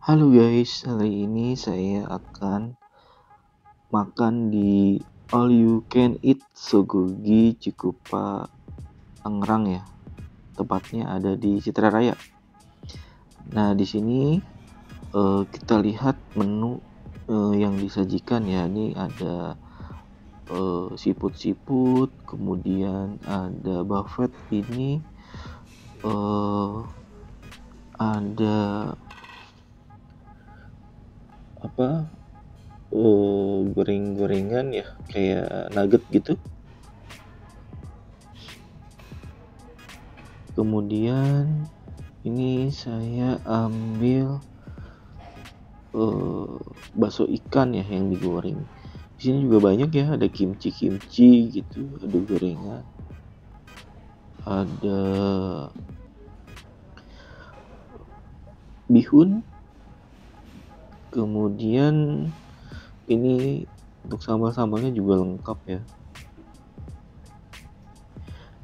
Halo guys, hari ini saya akan makan di All You Can Eat Sogogi Cikupa Tangerang ya. Tepatnya ada di Citra Raya. Nah, di sini kita lihat menu yang disajikan ya. Ini ada siput-siput, kemudian ada buffet ini ada goreng-gorengan ya, kayak nugget gitu. Kemudian ini saya ambil bakso ikan ya yang digoreng. Di sini juga banyak ya, ada kimchi gitu, ada gorengan, ada bihun. Kemudian ini untuk sambal-sambalnya juga lengkap ya.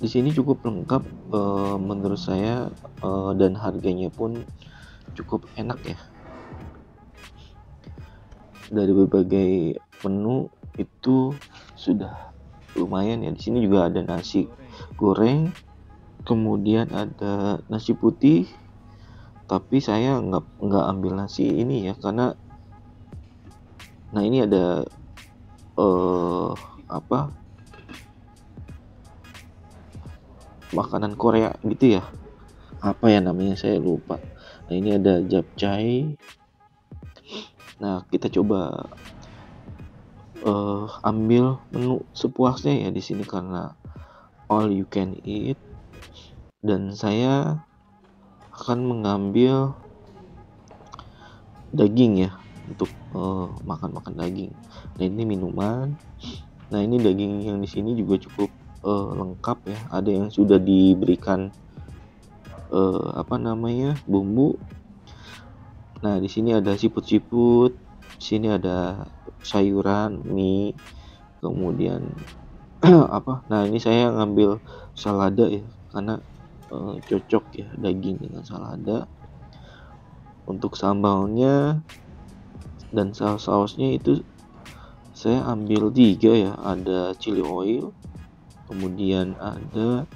Di sini cukup lengkap menurut saya, dan harganya pun cukup enak ya. Dari berbagai menu itu sudah lumayan ya. Di sini juga ada nasi goreng, kemudian ada nasi putih. Tapi saya nggak ambil nasi ini ya, karena ini ada makanan Korea gitu ya, apa ya namanya saya lupa. Nah, ini ada japchae. Nah, kita coba ambil menu sepuasnya ya di sini karena all you can eat, dan saya akan mengambil daging ya untuk makan daging. Nah, ini minuman. Nah, ini daging yang di sini juga cukup lengkap ya. Ada yang sudah diberikan bumbu. Nah, di sini ada siput-siput, di sini ada sayuran, mie, kemudian Nah, ini saya ngambil salada ya, karena cocok ya daging dengan salada. Untuk sambalnya dan saus-sausnya itu saya ambil 3 ya, ada chili oil, kemudian ada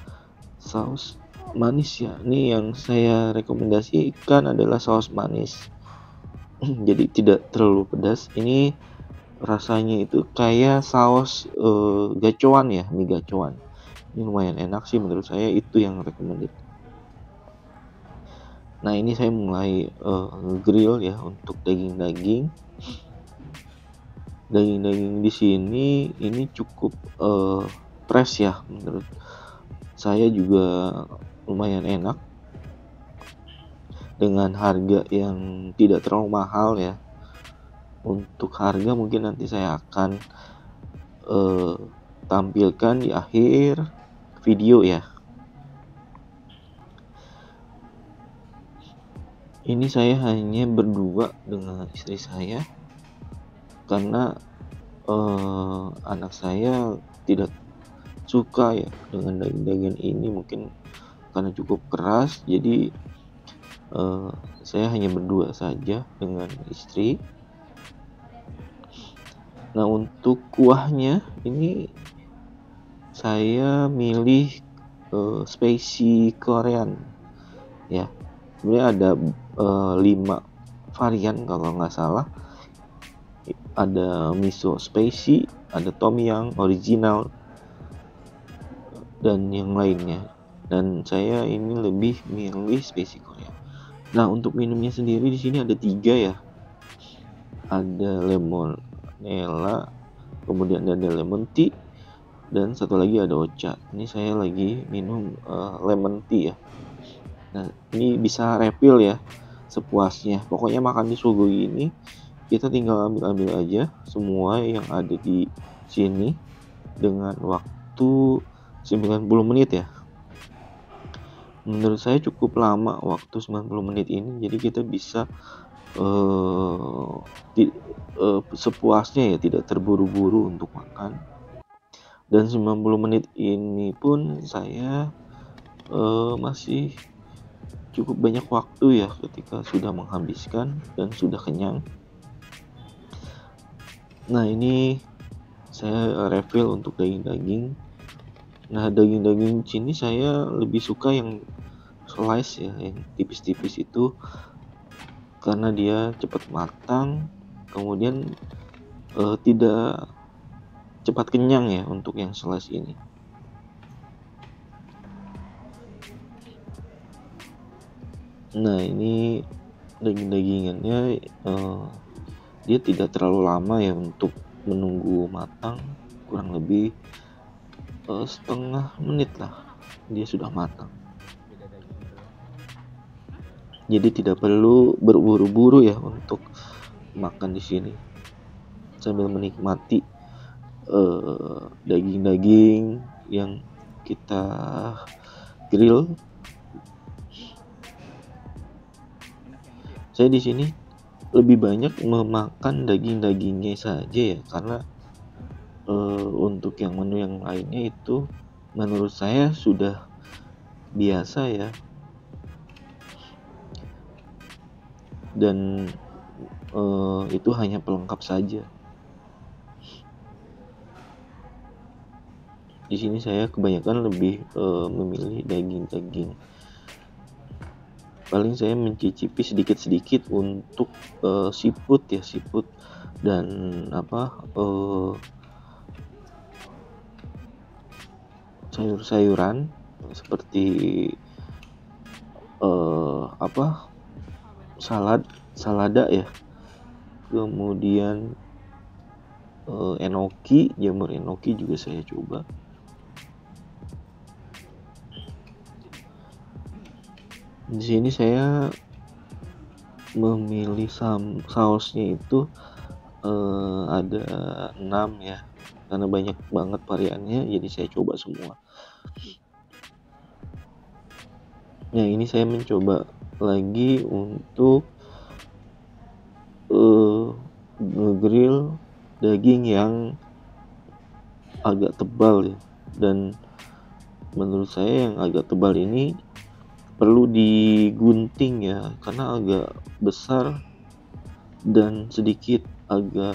saus manis ya. Ini yang saya rekomendasikan adalah saus manis. Jadi tidak terlalu pedas. Ini rasanya itu kayak saus gacoan ya, mie gacoan. Ini lumayan enak sih menurut saya, itu yang recommended. Nah, ini saya mulai grill ya untuk daging-daging di sini. Ini cukup fresh ya, menurut saya juga lumayan enak dengan harga yang tidak terlalu mahal ya. Untuk harga mungkin nanti saya akan tampilkan di akhir video ya. Ini saya hanya berdua dengan istri saya karena anak saya tidak suka ya dengan daging-dagingan ini, mungkin karena cukup keras. Jadi saya hanya berdua saja dengan istri. Nah, untuk kuahnya ini saya milih spicy Korean ya. Sebenarnya ada 5 varian kalau nggak salah. Ada miso spicy, ada tom yum original, dan yang lainnya. Dan saya ini lebih milih spicy Korea. Nah, untuk minumnya sendiri di sini ada 3 ya. Ada lemonella, kemudian ada lemon tea, dan satu lagi ada ocha. Ini saya lagi minum lemon tea ya. Nah, ini bisa refill ya sepuasnya. Pokoknya makan di Sogogi ini kita tinggal ambil aja semua yang ada di sini dengan waktu 90 menit ya. Menurut saya cukup lama waktu 90 menit ini, jadi kita bisa eh, sepuasnya ya, tidak terburu-buru untuk makan. Dan 90 menit ini pun saya masih cukup banyak waktu ya ketika sudah menghabiskan dan sudah kenyang. Nah, ini saya refill untuk daging-daging. Nah, daging-daging sini saya lebih suka yang slice ya, yang tipis-tipis itu, karena dia cepat matang, kemudian tidak cepat kenyang ya untuk yang slice ini. Nah, ini daging-dagingannya dia tidak terlalu lama ya untuk menunggu matang, kurang lebih setengah menit lah dia sudah matang. Jadi tidak perlu berburu-buru ya untuk makan di sini, sambil menikmati daging-daging yang kita grill. Saya di sini lebih banyak memakan daging-dagingnya saja ya, karena untuk yang menu yang lainnya itu menurut saya sudah biasa ya, dan itu hanya pelengkap saja. Di sini saya kebanyakan lebih memilih daging-daging. Paling saya mencicipi sedikit-sedikit untuk seafood dan sayur-sayuran seperti salada ya, kemudian jamur enoki juga saya coba. Di sini saya memilih sausnya itu ada 6 ya, karena banyak banget variannya, jadi saya coba semua. Nah, ini saya mencoba lagi untuk ngegrill daging yang agak tebal ya, dan menurut saya yang agak tebal ini perlu digunting ya, karena agak besar dan sedikit agak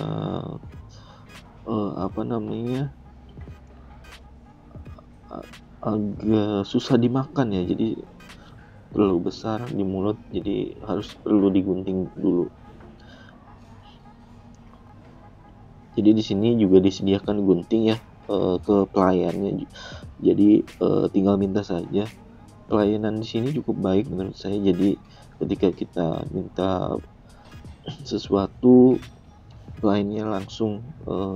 agak susah dimakan ya, jadi terlalu besar di mulut, jadi perlu digunting dulu. Jadi di sini juga disediakan gunting ya ke pelayannya, jadi tinggal minta saja. Pelayanan di sini cukup baik menurut saya, jadi ketika kita minta sesuatu, pelayannya langsung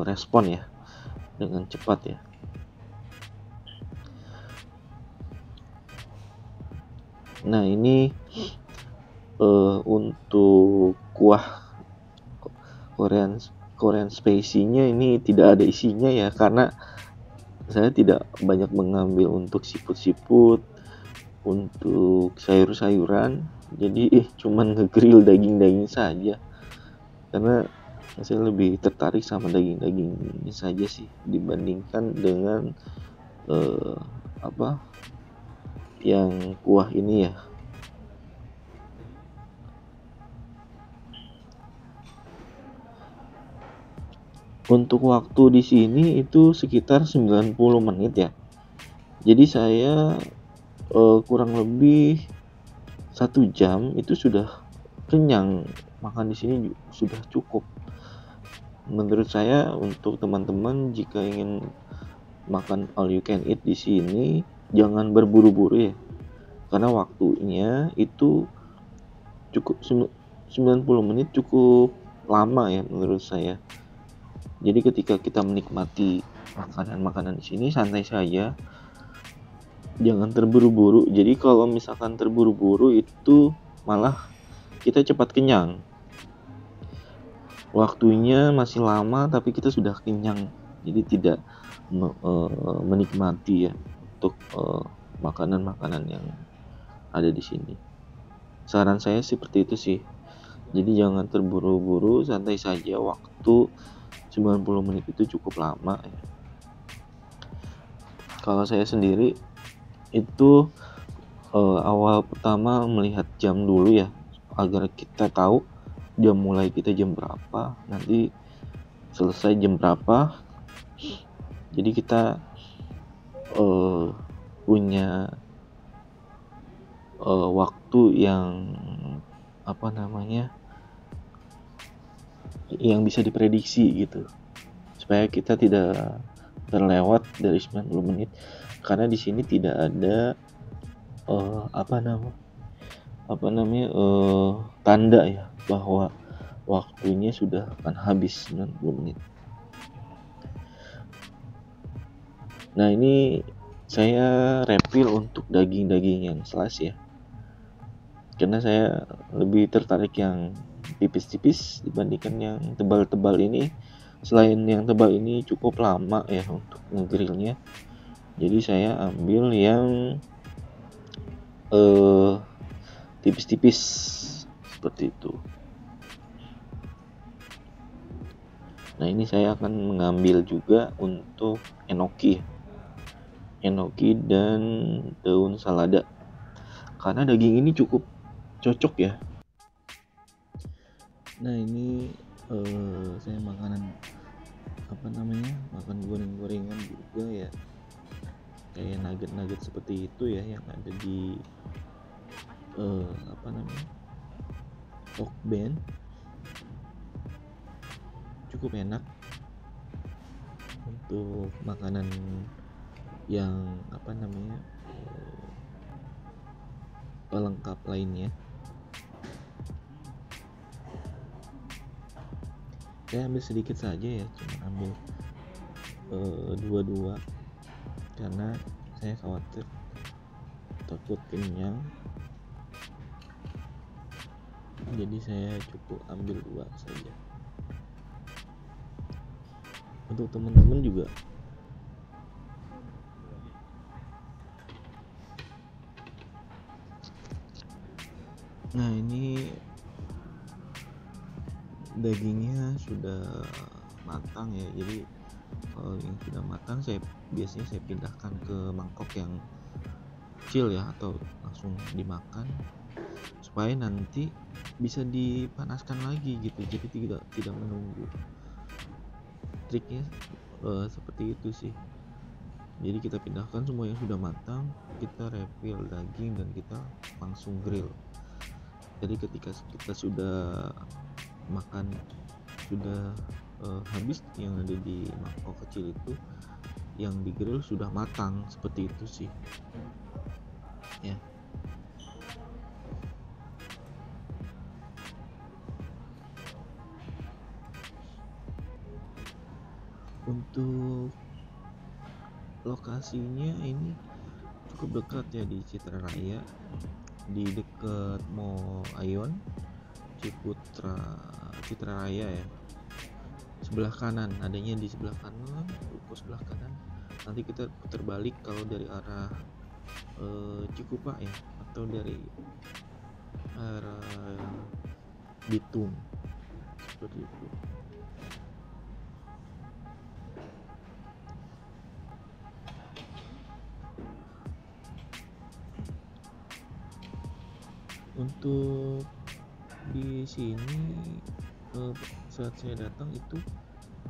respon ya dengan cepat ya. Nah, ini untuk kuah Korean spicy-nya ini tidak ada isinya ya, karena saya tidak banyak mengambil untuk seafood, untuk sayur-sayuran, jadi cuman ngegrill daging-daging saja, karena saya lebih tertarik sama daging-dagingnya saja sih dibandingkan dengan yang kuah ini ya. Untuk waktu di sini itu sekitar 90 menit ya. Jadi saya kurang lebih 1 jam itu sudah kenyang. Makan di sini sudah cukup. Menurut saya untuk teman-teman jika ingin makan all you can eat di sini, jangan berburu-buru ya. Karena waktunya itu cukup 90 menit cukup lama ya menurut saya. Jadi ketika kita menikmati makanan-makanan di sini santai saja, jangan terburu-buru. Jadi kalau misalkan terburu-buru itu malah kita cepat kenyang. Waktunya masih lama tapi kita sudah kenyang. Jadi tidak menikmati ya untuk makanan-makanan yang ada di sini. Saran saya seperti itu sih. Jadi jangan terburu-buru, santai saja. Waktu 90 menit itu cukup lama ya. Kalau saya sendiri itu awal pertama melihat jam dulu ya, agar kita tahu jam mulai kita jam berapa, nanti selesai jam berapa. Jadi kita punya waktu yang yang bisa diprediksi gitu, supaya kita tidak terlewat dari 90 menit, karena di sini tidak ada tanda ya bahwa waktunya sudah akan habis 90 menit. Nah, ini saya refill untuk daging-daging yang slice ya, karena saya lebih tertarik yang tipis-tipis dibandingkan yang tebal-tebal ini. Selain yang tebal ini cukup lama ya untuk ngegrillnya, jadi saya ambil yang tipis-tipis seperti itu. Nah, ini saya akan mengambil juga untuk enoki dan daun salada, karena daging ini cukup cocok ya. Nah, ini saya makan goreng-gorengan juga ya, kayak nugget seperti itu ya, yang ada di Okben. Cukup enak untuk makanan yang pelengkap lainnya. Saya ambil sedikit saja ya, cuma ambil 2 karena saya khawatir takut kenyang, jadi saya cukup ambil 2 saja. Untuk teman-teman juga nah, ini dagingnya sudah matang ya. Jadi kalau yang sudah matang biasanya saya pindahkan ke mangkok yang kecil ya, atau langsung dimakan, supaya nanti bisa dipanaskan lagi gitu, jadi tidak menunggu. Triknya seperti itu sih. Jadi kita pindahkan semua yang sudah matang, kita refill daging, dan kita langsung grill. Jadi ketika kita sudah makan, sudah habis yang ada di mangkok kecil itu, yang di grill sudah matang, seperti itu sih ya. Untuk lokasinya ini cukup dekat ya, di Citra Raya, di dekat Mall Aeon Citra Raya ya. Sebelah kanan, adanya di sebelah kanan, ruko sebelah kanan. Nanti kita putar balik kalau dari arah Cikupa ya, atau dari arah Bitung, seperti itu. Untuk di sini saat saya datang itu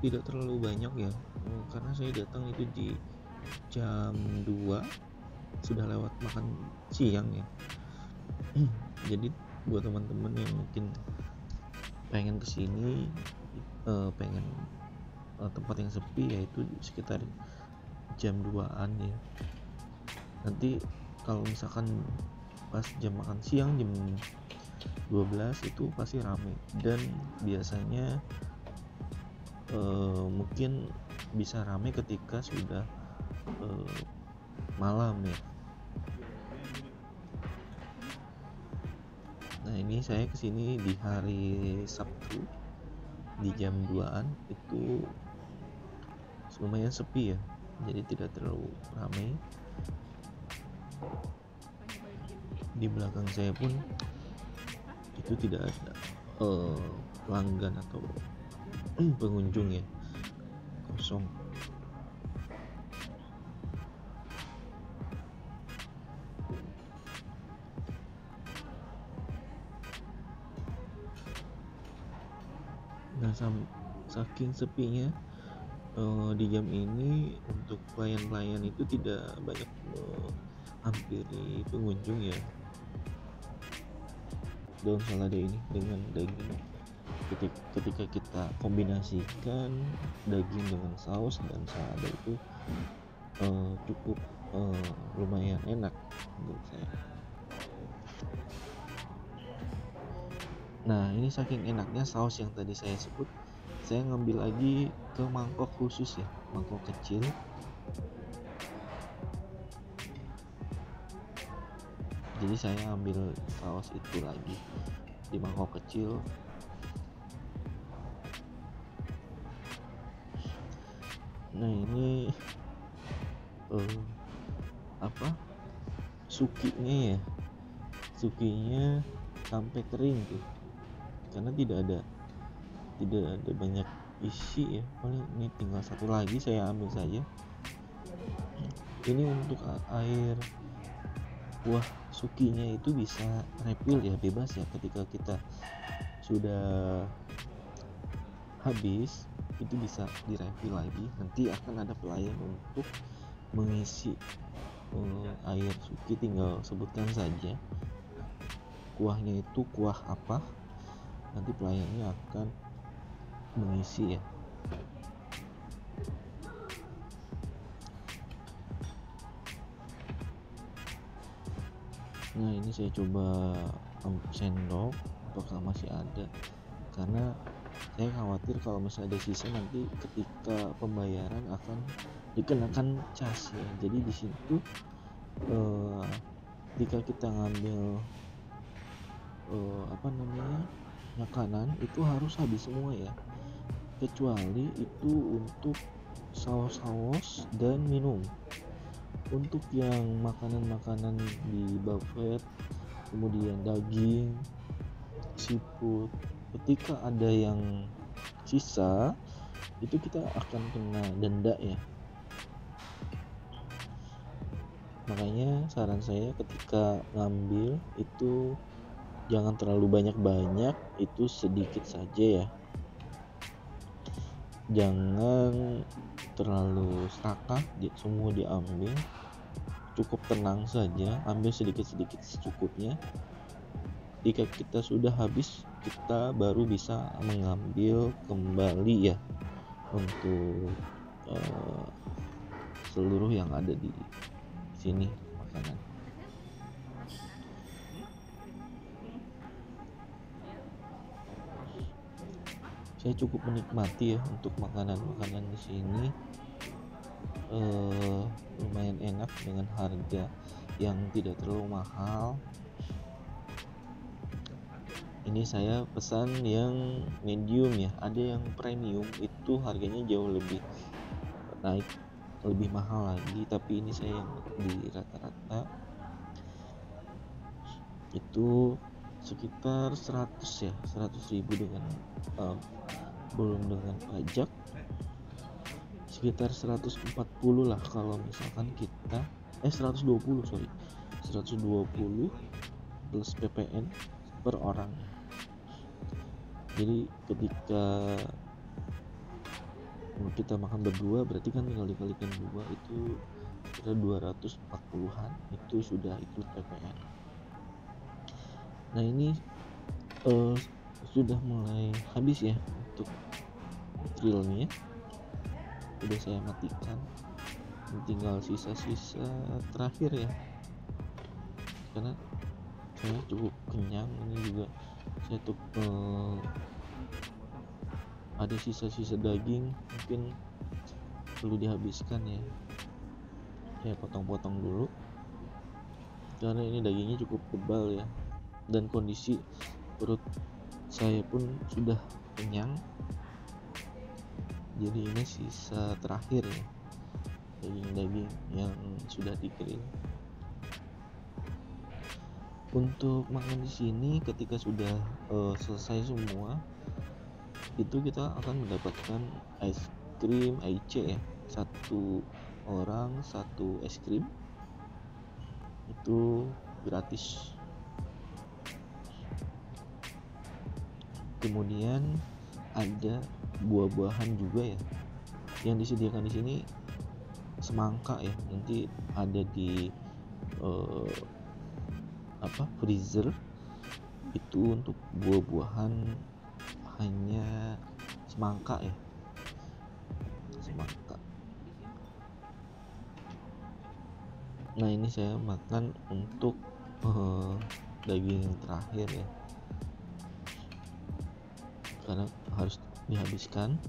tidak terlalu banyak ya, karena saya datang itu di jam 2, sudah lewat makan siang ya. Jadi buat teman-teman yang mungkin pengen kesini, pengen tempat yang sepi, yaitu sekitar jam 2-an ya. Nanti kalau misalkan pas jam makan siang jam 12 itu pasti rame, dan biasanya mungkin bisa rame ketika sudah malam ya. Nah, ini saya kesini di hari Sabtu di jam 2-an, itu lumayan sepi ya, jadi tidak terlalu ramai. Di belakang saya pun itu tidak ada pelanggan atau pengunjung ya, kosong. Nah, saking sepinya di jam ini untuk pelayan-pelayan itu tidak banyak hampiri pengunjung ya. Daun salada ini dengan daging, ketika kita kombinasikan daging dengan saus dan salada itu cukup lumayan enak menurut saya. Nah, ini saking enaknya saus yang tadi saya sebut, saya ngambil lagi ke mangkok khusus ya, mangkok kecil. Jadi saya ambil saus itu lagi di mangkok kecil. Nah, ini sukinya sampai kering tuh, karena tidak ada banyak isi ya. Paling ini tinggal satu lagi, saya ambil saja. Ini untuk air kuah sukinya itu bisa refill ya, bebas ya. Ketika kita sudah habis itu bisa direfill lagi. Nanti akan ada pelayan untuk mengisi air suki, tinggal sebutkan saja kuahnya itu kuah apa, nanti pelayannya akan mengisi ya. Nah, ini saya coba sendok apakah masih ada, karena saya khawatir kalau misalnya ada sisa nanti ketika pembayaran akan dikenakan cas ya. Jadi di situ jika kita ngambil makanan itu harus habis semua ya, kecuali itu untuk saus dan minum. Untuk yang makanan di buffet, kemudian daging, seafood, ketika ada yang sisa itu kita akan kena denda ya. Makanya saran saya ketika ngambil itu jangan terlalu banyak, itu sedikit saja ya. Jangan terlalu serakah semua diambil, cukup tenang saja, ambil sedikit-sedikit secukupnya. Jika kita sudah habis, kita baru bisa mengambil kembali ya untuk seluruh yang ada di sini makanan. Saya cukup menikmati ya untuk makanan-makanan di sini, lumayan enak dengan harga yang tidak terlalu mahal. Ini saya pesan yang medium ya, ada yang premium itu harganya jauh lebih naik, lebih mahal lagi, tapi ini saya yang di rata-rata itu sekitar 100.000 dengan belum dengan pajak, sekitar 140 lah kalau misalkan kita 120 plus PPN per orang. Jadi ketika kita makan berdua berarti kan tinggal dikalikan 2, itu kira 240-an, itu sudah ikut PPN. Nah, ini sudah mulai habis ya untuk grillnya, udah saya matikan, tinggal sisa-sisa terakhir ya, karena saya cukup kenyang. Ini juga saya tuh ada sisa-sisa daging mungkin perlu dihabiskan ya, saya potong-potong dulu karena ini dagingnya cukup tebal ya, dan kondisi perut saya pun sudah kenyang. Jadi ini sisa terakhir ya, daging-daging yang sudah di-grill. Untuk makan di sini ketika sudah selesai semua, itu kita akan mendapatkan es krim IC ya, satu orang satu es krim itu gratis. Kemudian ada buah-buahan juga ya yang disediakan di sini, semangka ya, nanti ada di eh, freezer itu untuk buah-buahan, hanya semangka ya, semangka. Nah ini saya makan untuk daging yang terakhir ya, karena harus dihabiskan.